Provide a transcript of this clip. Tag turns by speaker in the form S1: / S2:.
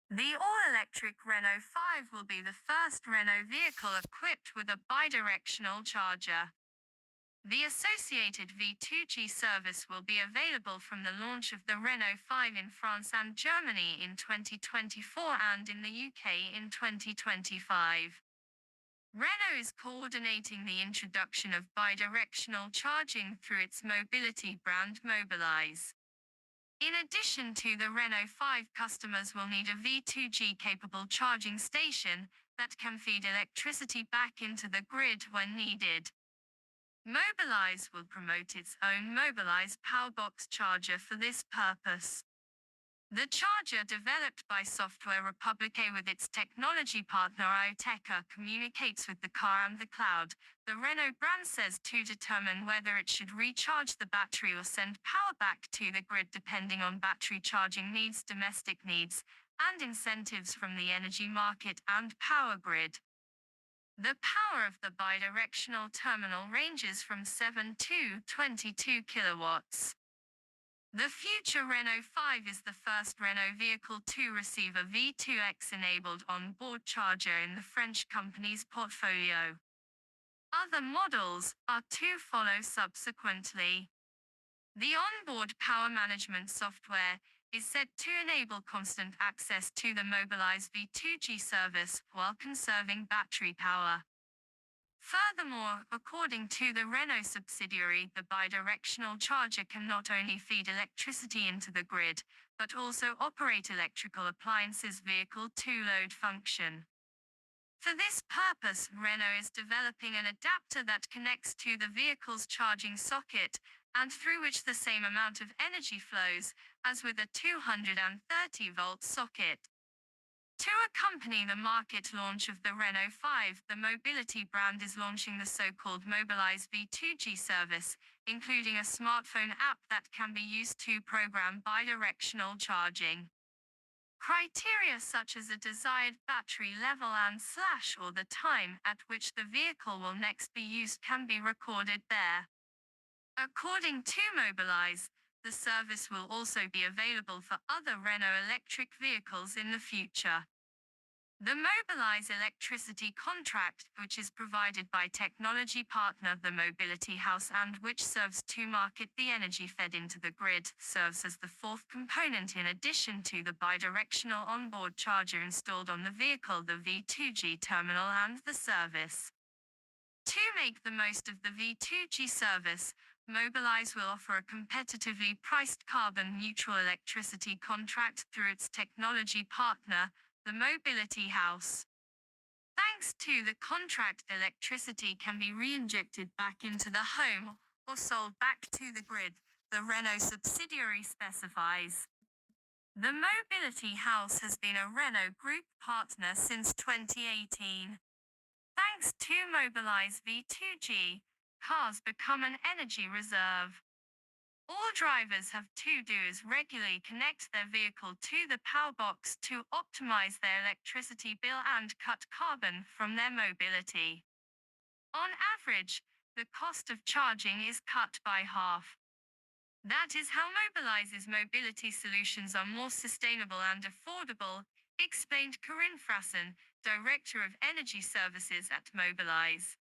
S1: The all-electric Renault 5 will be the first Renault vehicle equipped with a bidirectional charger. The associated V2G service will be available from the launch of the Renault 5 in France and Germany in 2024 and in the UK in 2025. Renault is coordinating the introduction of bidirectional charging through its mobility brand Mobilize. In addition to the Renault 5, customers will need a V2G-capable charging station that can feed electricity back into the grid when needed. Mobilize will promote its own Mobilize Powerbox charger for this purpose. The charger, developed by Software Republique with its technology partner iTeca, communicates with the car and the cloud. The Renault brand says to determine whether it should recharge the battery or send power back to the grid depending on battery charging needs, domestic needs, and incentives from the energy market and power grid. The power of the bidirectional terminal ranges from 7 to 22 kilowatts. The future Renault 5 is the first Renault vehicle to receive a V2X-enabled on-board charger in the French company's portfolio. Other models are to follow subsequently. The onboard power management software is said to enable constant access to the Mobilize V2G service while conserving battery power. Furthermore, according to the Renault subsidiary, the bidirectional charger can not only feed electricity into the grid, but also operate electrical appliances vehicle-to-load function. For this purpose, Renault is developing an adapter that connects to the vehicle's charging socket, and through which the same amount of energy flows, as with a 230-volt socket. To accompany the market launch of the Renault 5, the mobility brand is launching the so-called Mobilize V2G service, including a smartphone app that can be used to program bidirectional charging. Criteria such as a desired battery level and / or the time at which the vehicle will next be used can be recorded there. According to Mobilize, the service will also be available for other Renault electric vehicles in the future. The Mobilize electricity contract, which is provided by technology partner the Mobility House and which serves to market the energy fed into the grid, serves as the fourth component in addition to the bidirectional onboard charger installed on the vehicle, the V2G terminal and the service. To make the most of the V2G service, Mobilize will offer a competitively priced carbon-neutral electricity contract through its technology partner, the Mobility House. Thanks to the contract, electricity can be re-injected back into the home, or sold back to the grid, the Renault subsidiary specifies. The Mobility House has been a Renault Group partner since 2018. Thanks to Mobilize V2G, cars become an energy reserve. All drivers have to do is regularly connect their vehicle to the power box to optimize their electricity bill and cut carbon from their mobility. On average, the cost of charging is cut by half. That is how Mobilize's mobility solutions are more sustainable and affordable, explained Corinne Frassen, Director of Energy Services at Mobilize.